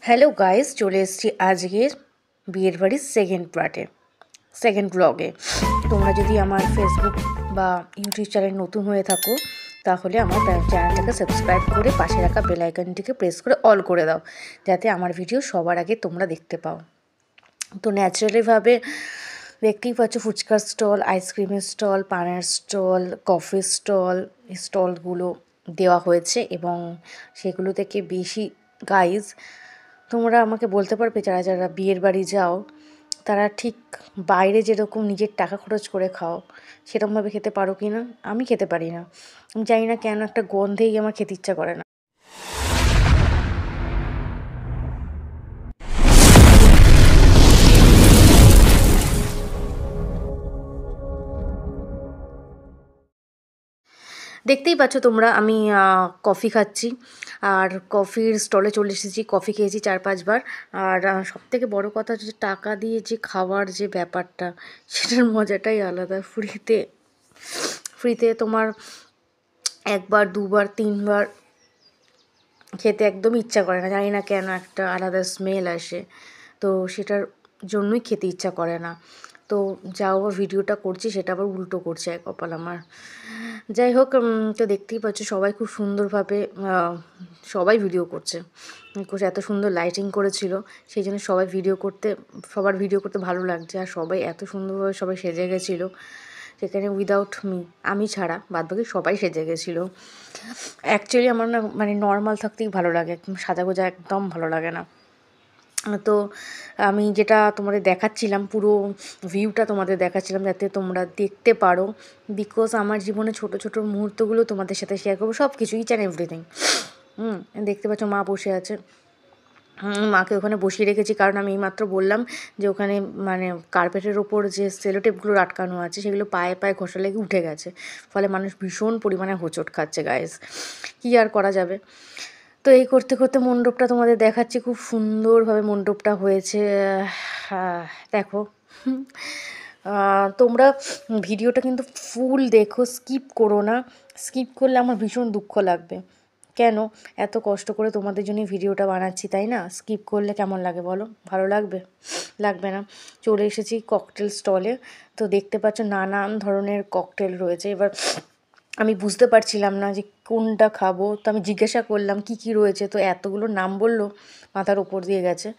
Hello guys, চলে এসেছি আজকের বিয়ের বাড়ির সেকেন্ড ব্লগে। তোমরা যদি আমার ফেসবুক বা ইউটিউব চ্যানেল নতুন হয়ে থাকো, তাহলে আমার চ্যানেলটাকে সাবস্ক্রাইব করে পাশে রাখা বেল আইকনটিকে প্রেস করে অল করে দাও, যাতে আমার ভিডিও সবার আগে তোমরা দেখতে পাও। তো ন্যাচারালিভাবে দেখতেই পাচ্ছ, ফুচকার স্টল, আইসক্রিমের স্টল, পানের স্টল, কফির স্টলগুলো দেওয়া হয়েছে এবং সেগুলো থেকে বেশি গাইজ তোমরা আমাকে বলতে পারবে, যারা যারা বিয়ের বাড়ি যাও তারা ঠিক বাইরে যেরকম নিজের টাকা খরচ করে খাও সেরকমভাবে খেতে পারো কি না? আমি খেতে পারি না। আমি জানি না কেন, একটা গন্ধেই আমার খেতে ইচ্ছা করে না। দেখতেই পাচ্ছ তোমরা, আমি কফি খাচ্ছি আর কফির স্টলে চলে এসেছি। কফি খেয়েছি 4-5 বার। আর সবথেকে বড় কথা হচ্ছে, টাকা দিয়ে যে খাওয়ার যে ব্যাপারটা, সেটার মজাটাই আলাদা। ফ্রিতে তোমার একবার, দুবার, তিনবার খেতে একদম ইচ্ছা করে না। জানি না কেন, একটা আলাদা স্মেল আসে, তো সেটার জন্যই খেতে ইচ্ছা করে না। তো যাও ভিডিওটা করছি, সেটা আবার উল্টো করছে এক কপাল আমার। যাই হোক, তো দেখতেই পাচ্ছ সবাই খুব সুন্দরভাবে সবাই ভিডিও করছে। এত সুন্দর লাইটিং করেছিল, সেই জন্য সবার ভিডিও করতে ভালো লাগছে। আর সবাই এত সুন্দরভাবে সবাই সেজে গেছিলো সেখানে, উইদাউট আমি ছাড়া বাদবাকি সবাই সেজে গেছিলো। অ্যাকচুয়ালি আমার না, মানে নর্মাল থাকতেই ভালো লাগে, সাজাগোজা একদম ভালো লাগে না। তো আমি যেটা তোমাদের দেখাচ্ছিলাম, পুরো ভিউটা তোমাদের দেখাচ্ছিলাম যাতে তোমরা দেখতে পারো, বিকজ আমার জীবনে ছোট ছোট মুহূর্তগুলো তোমাদের সাথে শেয়ার করবো, সব কিছু, ইচ অ্যান্ড এভরিথিং। দেখতে পাচ্ছ মা বসে আছে। মাকে ওখানে বসিয়ে রেখেছি, কারণ আমি এইমাত্র বললাম যে ওখানে মানে কার্পেটের ওপর যে সেলোটেপগুলো আটকানো আছে, সেগুলো পায়ে পায়ে ঘষা লেগে উঠে গেছে, ফলে মানুষ ভীষণ পরিমাণে হোঁচট খাচ্ছে গাইস। কী আর করা যাবে। তো এই করতে করতে মণ্ডপটা তোমাদের দেখাচ্ছি, খুব সুন্দরভাবে মণ্ডপটা হয়েছে। দেখো, তোমরা ভিডিওটা কিন্তু ফুল দেখো, স্কিপ করো না। স্কিপ করলে আমার ভীষণ দুঃখ লাগবে। কেন, এত কষ্ট করে তোমাদের জন্য ভিডিওটা বানাচ্ছি, তাই না? স্কিপ করলে কেমন লাগে বলো? ভালো লাগবে? লাগবে না। চলে এসেছি ককটেল স্টলে। তো দেখতে পাচ্ছ নানান ধরনের ককটেল রয়েছে। এবার আমি বুঝতে পারছিলাম না যে কোনটা খাবো, তো আমি জিজ্ঞাসা করলাম কী কী রয়েছে, তো এতগুলো নাম বললো, মাথার ওপর দিয়ে গেছে।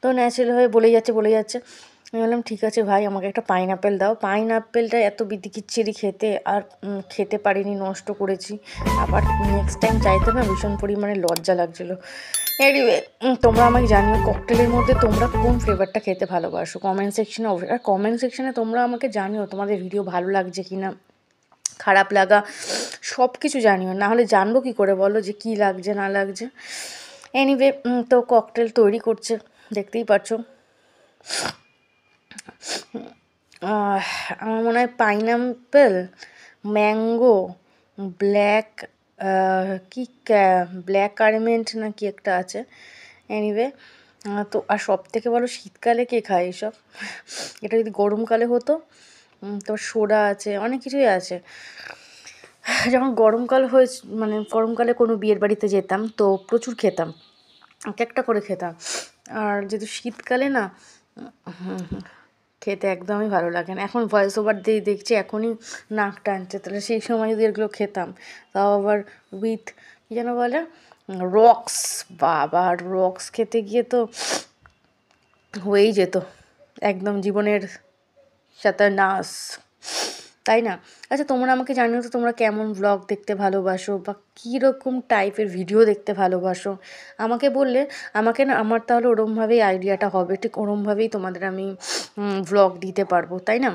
তো ন্যাচারালভাবে বলে যাচ্ছে। আমি বললাম ঠিক আছে ভাই, আমাকে একটা পাইনঅ্যাপেল দাও। পাইনঅ্যাপেলটা এত বিতিকিচ্ছিরি খেতে, আর খেতে পারিনি, নষ্ট করেছি। আবার নেক্সট টাইম চাইতে না ভীষণ পরিমাণে লজ্জা লাগছিলো। এনিওয়ে, তোমরা আমাকে জানিও ককটেলের মধ্যে তোমরা কোন ফ্লেভারটা খেতে ভালোবাসো কমেন্ট সেকশনে। আর কমেন্ট সেকশনে তোমরা আমাকে জানিও তোমাদের ভিডিও ভালো লাগছে কি না, খারাপ লাগা, সব কিছু জানিও। না হলে জানবো কী করে বলো যে কী লাগছে না লাগছে। এনিওয়ে, তো ককটেল তৈরি করছে, দেখতেই পাচ্ছো। আমার মনে হয় পাইনঅ্যাপেল, ম্যাঙ্গো, ব্ল্যাক কি ব্ল্যাক কারেমেন্ট না কি একটা আছে। এনিওয়ে, তো আর সব থেকে বলো শীতকালে কে খায় এসব? এটা যদি গরমকালে হতো, তো সোডা আছে, অনেক কিছুই আছে। যখন গরমকাল মানে গরমকালে কোনো বিয়ের বাড়িতে যেতাম তো প্রচুর খেতাম, এক একটা করে খেতাম। আর যেহেতু শীতকালে না, খেতে একদমই ভালো লাগে না। এখন ভয়েস ওভার দিয়ে দেখছি এখনই নাক টানছে, তাহলে সেই সময় যদি এগুলো খেতাম, তাও আবার উইথ কী যেন বলে, রক্স। বাবা, রক্স খেতে গিয়ে তো হয়েই যেত একদম জীবনের সাথে নাশ, তাই না? আচ্ছা, তোমরা আমাকে জানিও তো তোমরা কেমন ব্লগ দেখতে ভালোবাসো বা কীরকম টাইপের ভিডিও দেখতে ভালোবাসো। আমাকে বললে, আমাকে না, আমার তাহলে ওরমভাবেই আইডিয়াটা হবে, ঠিক ওরমভাবেই তোমাদের আমি ব্লগ দিতে পারবো, তাই না?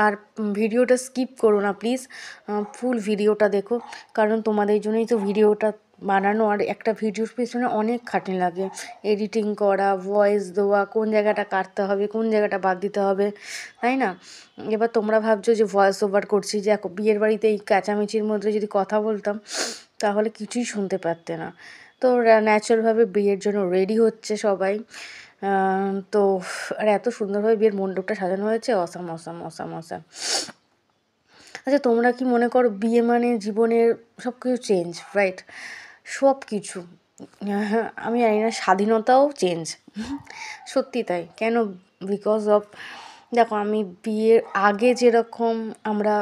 আর ভিডিওটা স্কিপ করো না প্লিজ, ফুল ভিডিওটা দেখো, কারণ তোমাদের জন্যই তো ভিডিওটা বানানো। আর একটা ভিডিওর পেছনে অনেক খাটনি লাগে, এডিটিং করা, ভয়েস দেওয়া, কোন জায়গাটা কাটতে হবে, কোন জায়গাটা বাদ দিতে হবে, তাই না? এবার তোমরা ভাবছো যে ভয়েস ওভার করছি, যে বিয়ের বাড়িতে এই কাচামেচির মধ্যে যদি কথা বলতাম তাহলে কিছুই শুনতে পারতে না। তো ন্যাচারালভাবে বিয়ের জন্য রেডি হচ্ছে সবাই। তো আর এত সুন্দরভাবে বিয়ের মণ্ডপটা সাজানো হয়েছে, অসাম অসাম অসাম অসাম। আচ্ছা, তোমরা কি মনে করো বিয়ে মানে জীবনের সব কিছু চেঞ্জ, রাইট? সব কিছু, আমি জানি না, স্বাধীনতাও চেঞ্জ, সত্যি তাই। কেন? বিকজ অফ, দেখো আমি বিয়ের আগে যেরকম আমরা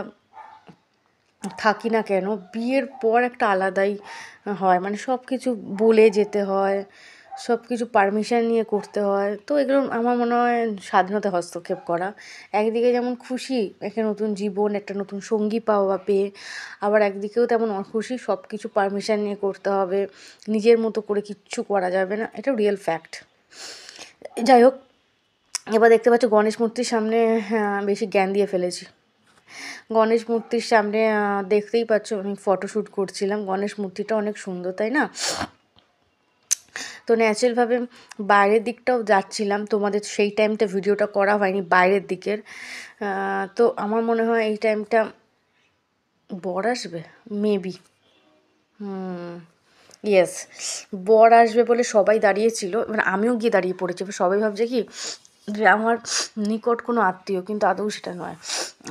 থাকি না কেন, বিয়ের পর একটা আলাদাই হয়, মানে সব কিছু বলে যেতে হয়, সব কিছু পারমিশন নিয়ে করতে হয়। তো এগুলো আমার মনে হয় স্বাধীনতা হস্তক্ষেপ করা। একদিকে যেমন খুশি একটা নতুন জীবন, একটা নতুন সঙ্গী পাওয়া পেয়ে, আবার একদিকেও তেমন অখুশি, সব কিছু পারমিশন নিয়ে করতে হবে, নিজের মতো করে কিচ্ছু করা যাবে না, এটা রিয়েল ফ্যাক্ট। যাই হোক, এবার দেখতে পাচ্ছ গণেশ মূর্তির সামনে বেশি জ্ঞান দিয়ে ফেলেছি। গণেশ মূর্তির সামনে দেখতেই পাচ্ছ আমি ফটোশ্যুট করছিলাম। গণেশ মূর্তিটা অনেক সুন্দর, তাই না? তো ন্যাচারালভাবে বাইরের দিকটাও যাচ্ছিলাম, তোমাদের সেই টাইমটা ভিডিওটা করা হয়নি বাইরের দিকের। তো আমার মনে হয় এই টাইমটা বর আসবে, মেবি। ইয়েস, বর আসবে বলে সবাই দাঁড়িয়েছিল, মানে আমিও গিয়ে দাঁড়িয়ে পড়েছি। সবাই ভাবছে কি যে আমার নিকট কোনো আত্মীয়, কিন্তু আদৌ সেটা নয়।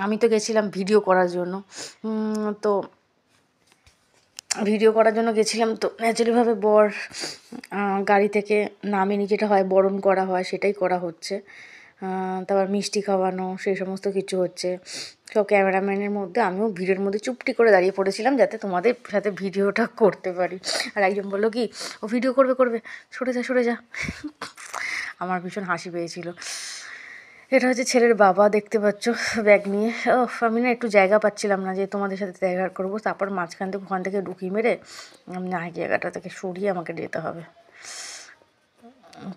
আমি তো গেছিলাম ভিডিও করার জন্য। তো ভিডিও করার জন্য গেছিলাম, তো ন্যাচারালিভাবে বর গাড়ি থেকে নামেনি, যেটা হয় বরণ করা হয় সেটাই করা হচ্ছে। তারপর মিষ্টি খাওয়ানো, সেই সমস্ত কিছু হচ্ছে। সব ক্যামেরাম্যানের মধ্যে আমিও ভিড়ের মধ্যে চুপটি করে দাঁড়িয়ে পড়েছিলাম, যাতে তোমাদের সাথে ভিডিওটা করতে পারি। আর একজন বললো কি, ও ভিডিও করবে করবে, সরে যা। আমার ভীষণ হাসি পেয়েছিল। এটা হচ্ছে ছেলের বাবা, দেখতে পাচ্ছ ব্যাগ নিয়ে। আমি না একটু জায়গা পাচ্ছিলাম না যে তোমাদের সাথে দেখা করবো, তারপর মাঝখান থেকে ওখান থেকে ঢুকি মেরে না, জায়গাটা থেকে সরিয়ে আমাকে যেতে হবে।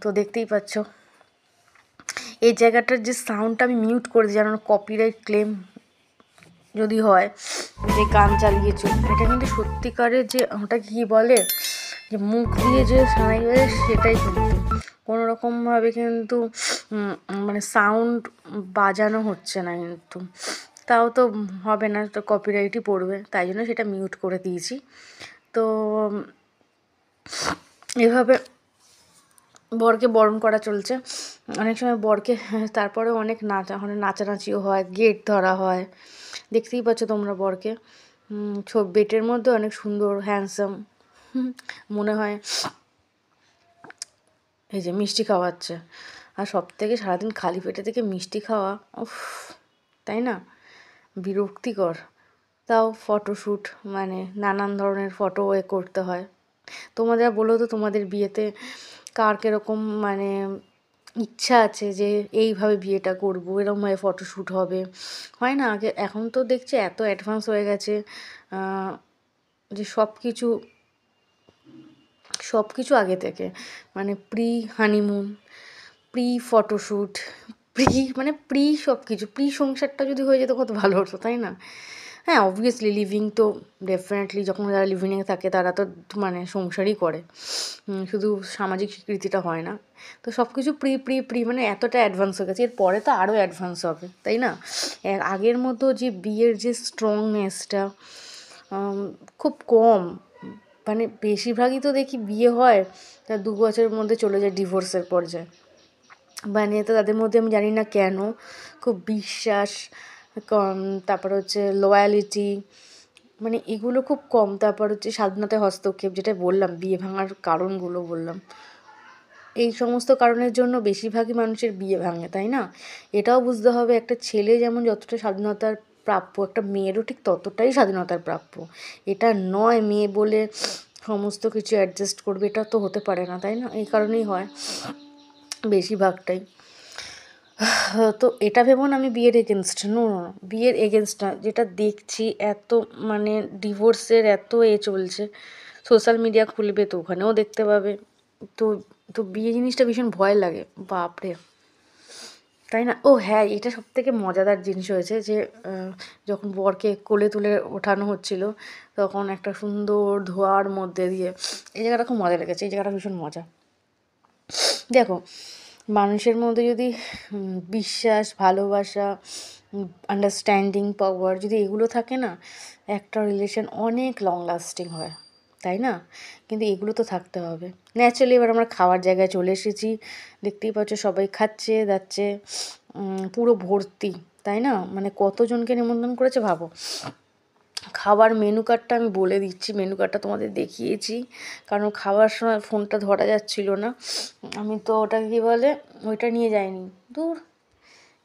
তো দেখতেই পাচ্ছ এই জায়গাটার যে সাউন্ডটা আমি মিউট করে দিই, যেন কপিরাইট ক্লেম যদি হয়, যে গান চালিয়েছো, এটা কিন্তু সত্যিকারের যে ওটা কী বলে, যে মুখ দিয়ে যে শোনাই যায় সেটাই, কিন্তু কোনো রকমভাবে কিন্তু মানে সাউন্ড বাজানো হচ্ছে না, কিন্তু তাও তো হবে না, তো কপিরাইটই পড়বে, তাই জন্য সেটা মিউট করে দিয়েছি। তো এভাবে বরকে বরণ করা চলছে। অনেক সময় বরকে তারপরে অনেক নাচানাচিও হয়, গেট ধরা হয়। দেখতেই পাচ্ছ তোমরা বরকে, বেটের মধ্যে অনেক সুন্দর হ্যান্ডসাম মনে হয়। এই যে মিষ্টি খাওয়াচ্ছে, আর সব থেকে সারাদিন খালি পেটে থেকে মিষ্টি খাওয়া, উফ, তাই না? বিরক্তিকর। তাও ফটোশ্যুট, মানে নানান ধরনের ফটো করতে হয়। তোমাদের বলো তো, তোমাদের বিয়েতে কার কীরকম মানে ইচ্ছা আছে যে এইভাবে বিয়েটা করবো, এরকমভাবে ফটোশ্যুট হবে, হয় না? আগে, এখন তো দেখছি এত অ্যাডভান্স হয়ে গেছে যে সব কিছু আগে থেকে, মানে pre honeymoon, pre photoshoot, pre সব কিছু, প্রি সংসারটা যদি হয়ে যেত কত ভালো হতো, তাই না? হ্যাঁ, অবভিয়াসলি লিভিং তো ডেফিনেটলি, যখন যারা লিভিংয়ে থাকে তারা তো মানে সংসারই করে, শুধু সামাজিক স্বীকৃতিটা হয় না। তো সব কিছু প্রি মানে এতটা অ্যাডভান্স হয়ে গেছে, এরপরে তো আরও অ্যাডভান্স হবে, তাই না? আগের মতো যে বিয়ের যে স্ট্রংনেসটা খুব কম, মানে বেশিরভাগই তো দেখি বিয়ে হয় তার 2 বছরের মধ্যে চলে যায় ডিভোর্সের পর্যায়ে। মানে তো তাদের মধ্যে আমি জানি না কেন খুব বিশ্বাস কম, তারপর হচ্ছে লয়ালিটি, মানে এগুলো খুব কম। তারপর হচ্ছে স্বাধীনতায় হস্তক্ষেপ, যেটা বললাম, বিয়ে ভাঙার কারণগুলো বললাম, এই সমস্ত কারণের জন্য বেশিরভাগই মানুষের বিয়ে ভাঙে, তাই না? এটাও বুঝতে হবে, একটা ছেলে যেমন যতটা স্বাধীনতার প্রাপ্য, একটা মেয়েরও ঠিক ততটাই স্বাধীনতার প্রাপ্য। এটা নয় মেয়ে বলে সমস্ত কিছু অ্যাডজাস্ট করবে, এটা তো হতে পারে না, তাই না? এই কারণেই হয় বেশিরভাগটাই। তো এটা ভেবো না আমি বিয়ের এগেনস্ট, নো, বিয়ের এগেনস্ট না, যেটা দেখছি এত মানে ডিভোর্সের এত চলছে, সোশ্যাল মিডিয়া খুলবে তো ওখানেও দেখতে পাবে। তো তো বিয়ে জিনিসটা ভীষণ ভয় লাগে, বাপরে, তাই না? ও হ্যাঁ, এটা সবথেকে মজাদার জিনিস হয়েছে যে যখন বরকে কোলে তুলে ওঠানো হচ্ছিল, তখন একটা সুন্দর ধোঁয়ার মধ্যে দিয়ে, এই জায়গাটা খুব মজা লেগেছে, এই জায়গাটা ভীষণ মজা। দেখো, মানুষের মধ্যে যদি বিশ্বাস, ভালোবাসা, আন্ডারস্ট্যান্ডিং পাওয়ার যদি এগুলো থাকে না, একটা রিলেশন অনেক লং লাস্টিং হয়, তাই না? কিন্তু এগুলো তো থাকতে হবে। ন্যাচারালি এবার আমরা খাওয়ার জায়গায় চলে এসেছি, দেখতেই পাচ্ছ সবাই খাচ্ছে যাচ্ছে, পুরো ভর্তি, তাই না? মানে কতজনকে নিমন্ত্রণ করেছে ভাবো। খাবার মেনু কার্ডটা আমি বলে দিচ্ছি, মেনু কার্ডটা তোমাদের দেখিয়েছি, কারণ খাওয়ার সময় ফোনটা ধরা যাচ্ছিল না। আমি তো ওটা কী বলে, ওইটা নিয়ে যাইনি, দূর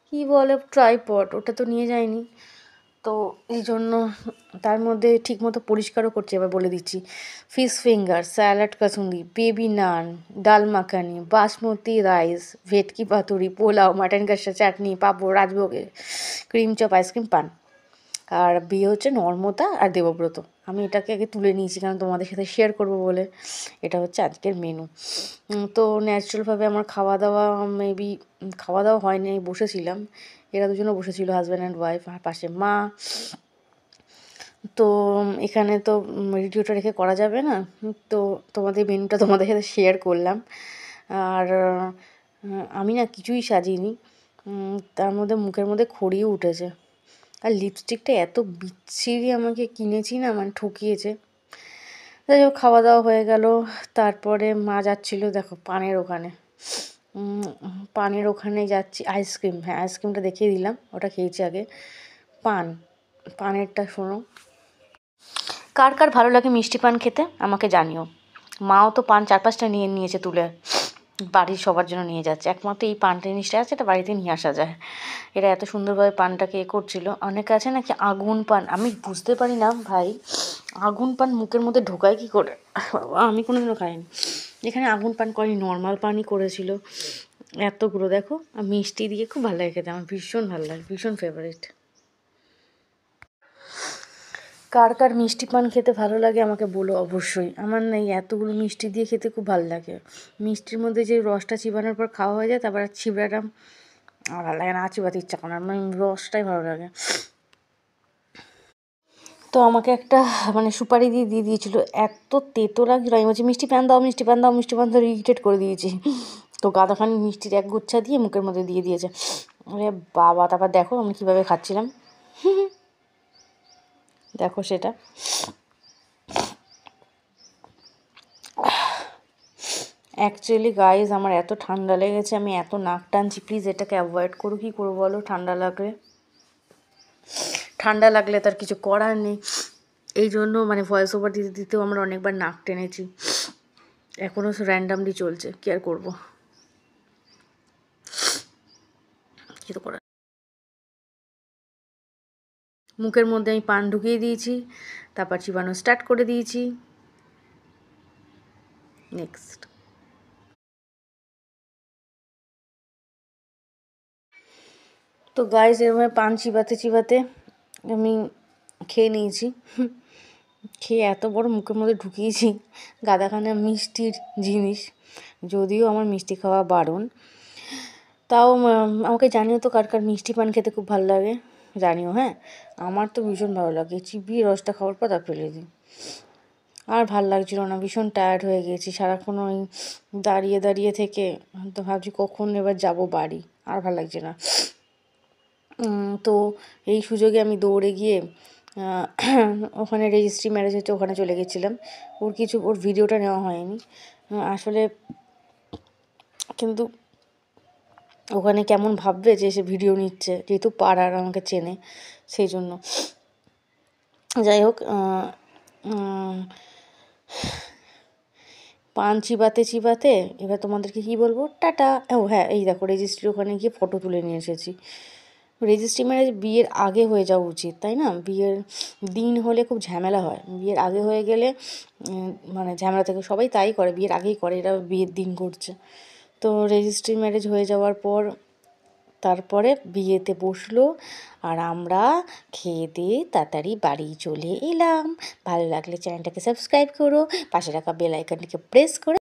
কী বলে ট্রাইপড, ওটা তো নিয়ে যাইনি। তো এই জন্য তার মধ্যে ঠিকমতো পরিষ্কারও করছি। এবার বলে দিচ্ছি, fish finger, salad kasundi, baby naan, dal makhani, basmati rice, bhetki paturi, pulao, mutton kosha, chutney, papad, রাজভোগে, ক্রিম চপ, আইসক্রিম, পান। আর বিয়ে হচ্ছে নর্মদা আর দেবব্রত। আমি এটাকে আগে তুলে নিয়েছি কারণ তোমাদের সাথে শেয়ার করব বলে। এটা হচ্ছে আজকের মেনু। তো ন্যাচারালভাবে আমার খাওয়া দাওয়া হয়নি, বসেছিলাম, এরা দুজনও বসেছিল, হাজব্যান্ড অ্যান্ড ওয়াইফ, আর পাশে মা। তো এখানে তো ভিডিওটা রেখে করা যাবে না, তো তোমাদের মেনুটা তোমাদের সাথে শেয়ার করলাম। আর আমি না কিছুই সাজিনি, তার মধ্যে মুখের মধ্যে খড়িও উঠেছে। আর লিপস্টিকটা এত বিচ্ছিরি আমাকে কিনেছি না, মানে ঠকিয়েছে। যাই হোক, খাওয়া দাওয়া হয়ে গেল। তারপরে মা যাচ্ছিলো দেখো পানের ওখানে যাচ্ছি, আইসক্রিম, হ্যাঁ আইসক্রিমটা দেখিয়ে দিলাম, ওটা খেয়েছি আগে। পানেরটা শোনো, কার কার ভালো লাগে মিষ্টি পান খেতে আমাকে জানিও। মাও তো পান 4-5টা নিয়ে নিয়েছে তুলে, বাড়ির সবার জন্য নিয়ে যাচ্ছে। একমাত্র এই পানটা জিনিসটা আছে, এটা বাড়িতে নিয়ে আসা যায়। এরা এত সুন্দরভাবে পানটাকে করছিল। অনেকে আছে নাকি আগুন পান, আমি বুঝতে পারি না ভাই, আগুন পান মুখের মধ্যে ঢোকায় কী করে, আমি কোনোদিনও খাইনি। এখানে আগুন পান করেনি, নর্মাল পানই করেছিল। এতগুলো দেখো, মিষ্টি দিয়ে খুব ভালো লাগে খেতে, আমার ভীষণ ভালো লাগে, ভীষণ ফেভারিট। কার কার মিষ্টি পান খেতে ভালো লাগে আমাকে বলো অবশ্যই। আমার না এই এতগুলো মিষ্টি দিয়ে খেতে খুব ভালো লাগে। মিষ্টির মধ্যে যে রসটা চিবানোর পর খাওয়া হয়ে যায়, তারপর চিবড়াটা আমার ভালো লাগে না, চিবাতে ইচ্ছা করে না, আমার রসটাই ভালো লাগে। তো আমাকে একটা সুপারি দিয়ে দিয়েছিলো, এত তেতো লাগছিলো, আমি বলছি মিষ্টি পান দাও, মিষ্টি পান দাও, মিষ্টি পান দাও, ইরিটেট করে দিয়েছি। তো গাদাখানি মিষ্টির এক গুচ্ছা দিয়ে মুখের মধ্যে দিয়ে দিয়েছে। আরে বাবা, তারপর দেখো আমি কীভাবে খাচ্ছিলাম, দেখো সেটা। অ্যাকচুয়ালি গাইজ, আমার এত ঠান্ডা লেগেছে, আমি এত নাক টানছি, প্লিজ এটাকে অ্যাভয়েড করো। কী করবো বলো, ঠান্ডা লাগলে তার কিছু করার নেই। এই জন্য ভয়েস ওভার দিতেও আমরা অনেকবার নাক টেনেছি, এখনও র্যান্ডামলি চলছে, কী আর করবো, কী তো করার। মুখের মধ্যে আমি পান ঢুকিয়ে দিয়েছি, তারপর চিবানো স্টার্ট করে দিয়েছি। নেক্সট, তো গাইজ এরকম পান চিবাতে আমি খেয়ে নিয়েছি। খেয়ে এত বড় মুখের মধ্যে ঢুকিয়েছি গাদাখানা মিষ্টির জিনিস, যদিও আমার মিষ্টি খাওয়া বারণ। তাও আমাকে জানিও তো কার কার মিষ্টি পান খেতে খুব ভালো লাগে, জানিও। হ্যাঁ, আমার তো ভীষণ ভালো লাগে, চিবিয়ে রসটা খাওয়ার পর তা ফেলে দিই। আর ভাল লাগছিলো না, ভীষণ টায়ার্ড হয়ে গেছি সারাক্ষণ ওই দাঁড়িয়ে থেকে। তো ভাবছি কখন এবার যাব বাড়ি, আর ভাল লাগছে না। তো এই সুযোগে আমি দৌড়ে গিয়ে ওখানে রেজিস্ট্রি ম্যারেজ হচ্ছে, ওখানে চলে গেছিলাম। ওর ভিডিওটা নেওয়া হয়নি আসলে, কিন্তু ওখানে কেমন ভাববে যে সে ভিডিও নিচ্ছে, যেহেতু পাড়ার আমাকে চেনে, সেই জন্য। যাই হোক, পান চিবাতে এবার তোমাদেরকে কী বলবো, টাটা। ও হ্যাঁ, এই দেখো রেজিস্ট্রি ওখানে গিয়ে ফটো তুলে নিয়ে এসেছি। রেজিস্ট্রি ম্যারেজ বিয়ের আগে হয়ে যাওয়া উচিত, তাই না? বিয়ের দিন হলে খুব ঝামেলা হয়, বিয়ের আগে হয়ে গেলে ঝামেলা থেকে সবাই তাই করে, বিয়ের আগেই করে, এরা বিয়ের দিন করছে। তো রেজিস্ট্রি ম্যারেজ হয়ে যাওয়ার পর তারপরে বিয়েতে বসলো, আর আমরা খেয়ে দিয়ে তাড়াতাড়ি বাড়ি চলে এলাম। ভালো লাগলে চ্যানেলটাকে সাবস্ক্রাইব করো, পাশে রাখা বেল আইকনটিকে প্রেস করে